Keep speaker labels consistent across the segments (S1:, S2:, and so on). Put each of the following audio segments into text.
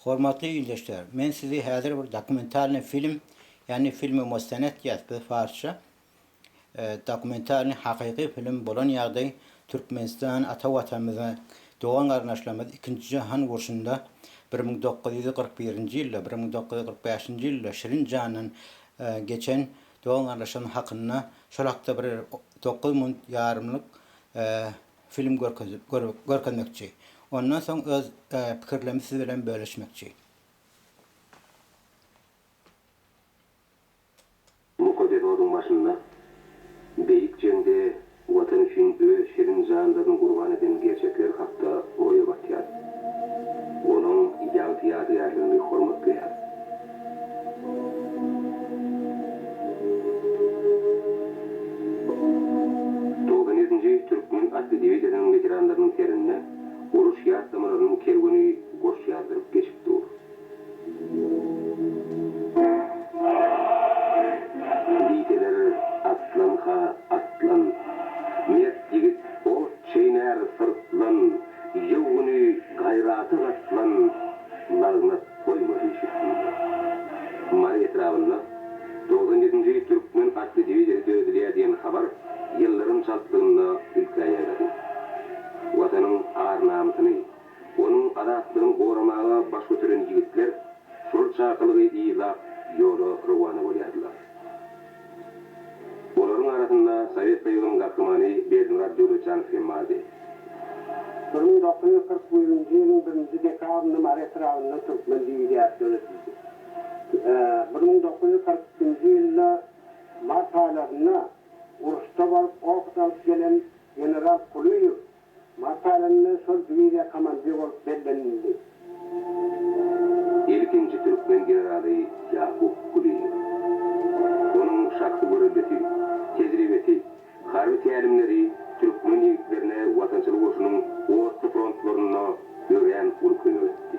S1: Hormatly izleyiciler, men sizi hazır bir dokumentalny film, yani filmi müstenet ýazdy farsça. Dokumentalny hakyky film bolan ýagdaý Türkmenistan Ata Watanymyza dogan garnaşlamaz 2-nji jahan gurşunda 1941-nji ýylda 1945-nji ýylda şirin janyň geçen dogan garnaşan hakyna şolakda bir 9 minut ýarymlyk film görkezmekçi. Ondan soň öz pikirlerimi siz bilen bölüşmekçi.
S2: Mukodedo'nun başında beyik jende watan üçin öz şirin janlaryny gurban eden gerçekler hakda oýa batýar. Onuň ýagty-ýadylaryny hormatlaýar. Toğdanizmci Türkmen Ata Watan veteranlarynyň terine uruş ýatlamarynyň kergeni goş ýazyryp geçipdi. Diyteler atlan ha atlan, miyet yigit o çeyner sırtlan, yevguni gayratı atlan, lagnat koymadı işittim. Mari etrafında 97-nji Türkmen Ata Watan dödülýär diýen habar ýyllaryň çaldygyna ülkeye ýarady. Watanyň ar-namysyny, onuň adatlygyny goramaga baş götüren ýigitler şol çakylygy iýlap ýola rowany bolýardylar. Olaryň arasynda Sowet Soýuzynyň gahramany Berdinrat Döwletjanow bardy.
S3: 1941-nji ýylyň 1-nji dekabrynda Mari etrafynda Türkmen diýilýär döwletildi. 1942-nji ýylda mart aylaryna uruşda baryp okudalyp gelen general Kuliyev mart aylaryna şol diviziýa komandir bolup bellenildi.
S2: Ilkinji Türkmen generaly Yakup Kuliyev. Onuň şahsy görelmesi, tejribesi, harby tälimleri Türkmen ýigitlerine watançylyk uruşynyň orta frontlaryna gören ulkun ötdi.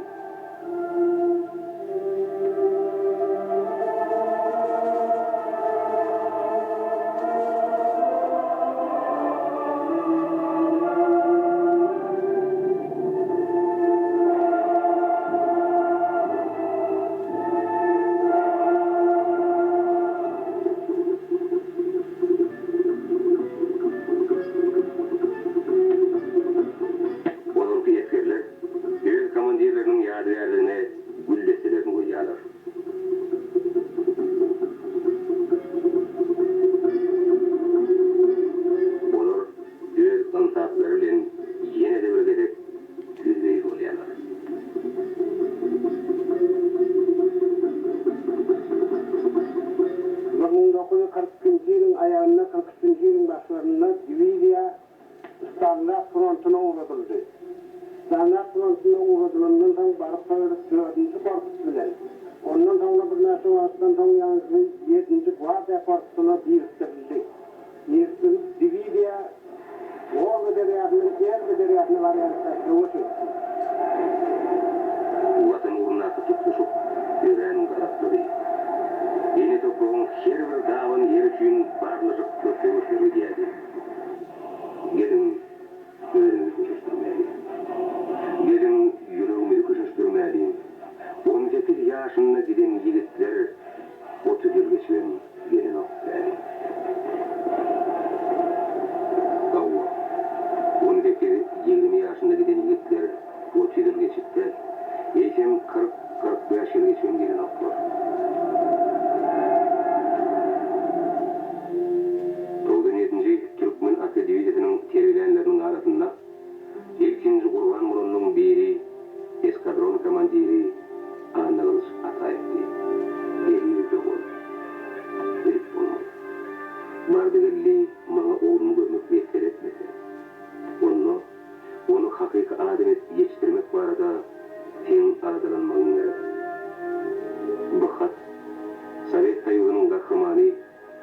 S2: Sowet Soýuzynyň gahramany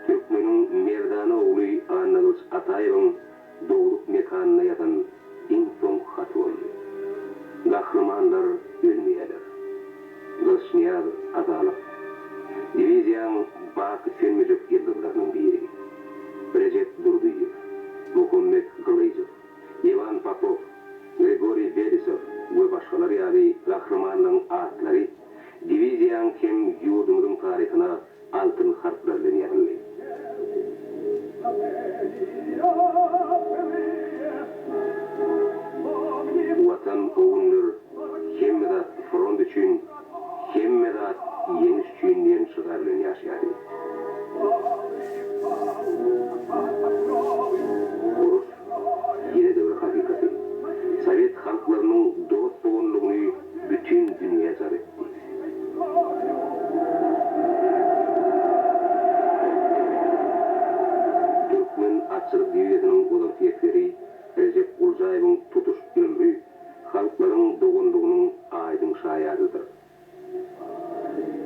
S2: Türkmeniň merdana ogly Ata Watan dogrup mekanyna ýatan iň soň hatwal. Gahramanlar ölmeýärler. Göçnýär adalyk. Diviziýaň baky sönmejek ýyldyrlarynyň biri. Recep Durduýew, Muhammed Glyzow, Ivan Popov, Grigoriy Berisov we başgalary ýaly gahramanyň atlary ýan hem ýurdumyzyň taryhyna altyn harflar bilen ýazyldy. Watan ogunlar hemme front üçün, hemme ýeňiş üçün ýen şygar bilen ýaşaýdy. Uruş ýene de bir hakykati. Sovet halklarynyň dost bolanlygyny bütün dünýä zar etdi. Türkmen açlyk diýilýäniň ulagçylygy Recep Uljaýewiň tutuş ömrü halklaryň doganlygynyň aýdym şaýadydyr.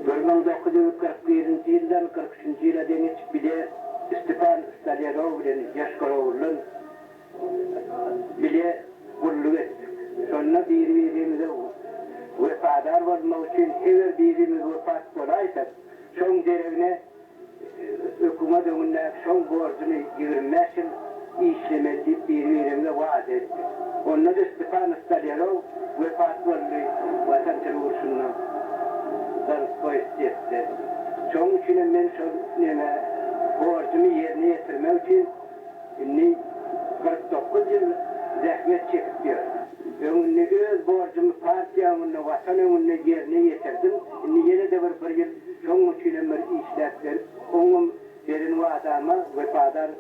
S3: 1941-nji ýyldan 43-nji ýyla deňiç bile Stepan Stalyarow bilen ýaşgarowlan bile gulluk etdik. Şonna bir-birimize wepadar bolmak üçin eger birimiz wepat bolaysak, şoň derewine hökümet öňünde şoň borcuny 20 ýyl işlemeli diýip bir-birimize wada etdik. Onda da Stepan Stalyarow wepat boldy, Watan terörüşinden koýupdy. Şoň üçin men şol neme borcumy ýerine ýetirmek üçin 49 ýyl zähmet çekip ýördim. Öňünde öz borcumy partiýamyň watan öňünde ýerine ýetirdim. Ýene de bir ýyl şoň üçin bir işläp berip, oňum beren wadama wepadar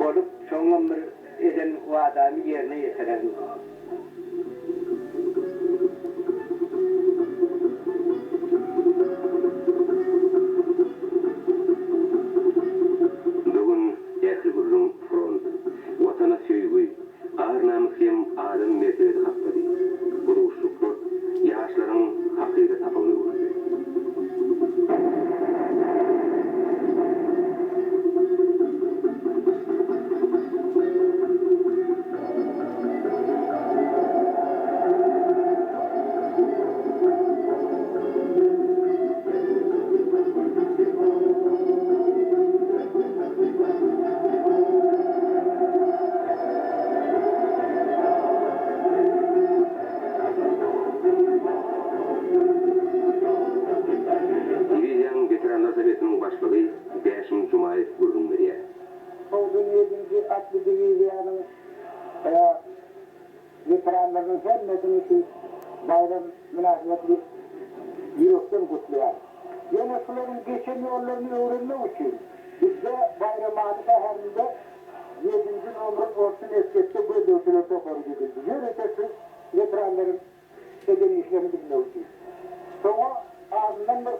S3: bolup, şoňum bir eden wadamy ýerine ýetirdim. Watana söýgü, arnamyz hem adam mertebesi hakdy. Guruşluk, ýaşlaryň hakyka tapyny boldy. Veteranların hemmesini için bayram münasebetli yürekten kutluyor. Yine suların geçen yollarını öğrenmek için bizde bayram adı şehirinde 7. numara orta eskette bu döküle toparı gidildi. Yöretesi veteranların edeni işlerini bilmek için. Sonra ağzından bir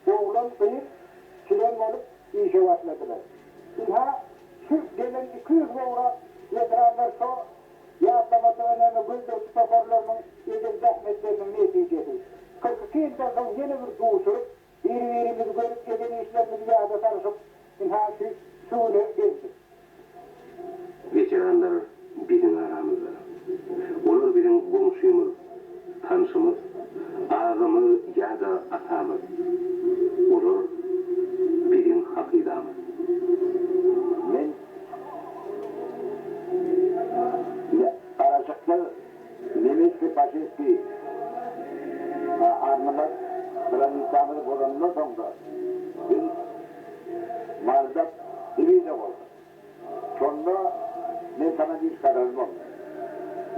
S3: 40-50 oğlan sayıp çilen olup işe başladılar. İnha şu gelen 200 oğlan veteranlar sonra Ýa-da önemli güldür toparlarının edin zähmetlerinin neticesi. 42 ýyldan soň ýene bir duşurup, bir-birimizi görüp eden işlerimizi ýa-da tarışıp, inhaçy suwly gezdik.
S2: Veteranlar biziň aramyzda. Olar biziň gomşumyz, tanşymyz, agamy ýa-da atamyz. Olar biziň hakydamyz.
S3: Men Araçaklar Nemetki Paşinski armalar bilen insanları bolanından sonra ben Marzat divide oldum. Sonra ben sana bir kararım oldu.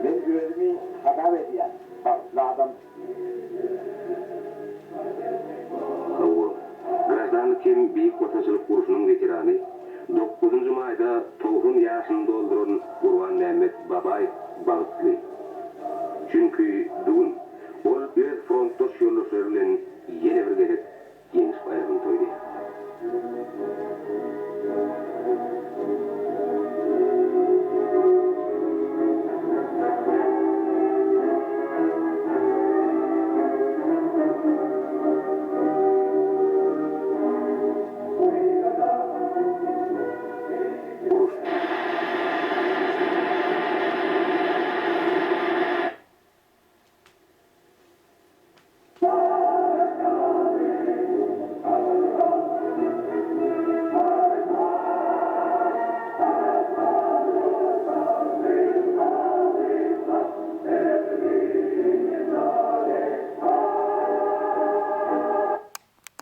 S3: Ben güvenimi hata ediyen adam.
S2: Grazdanlyk hem Büyük Wataçylyk Guruşunyň veterany 9-njy maýda 90 ýaşyny dolduran Gurban Mehmet Babay bagtly. Çünkü bugün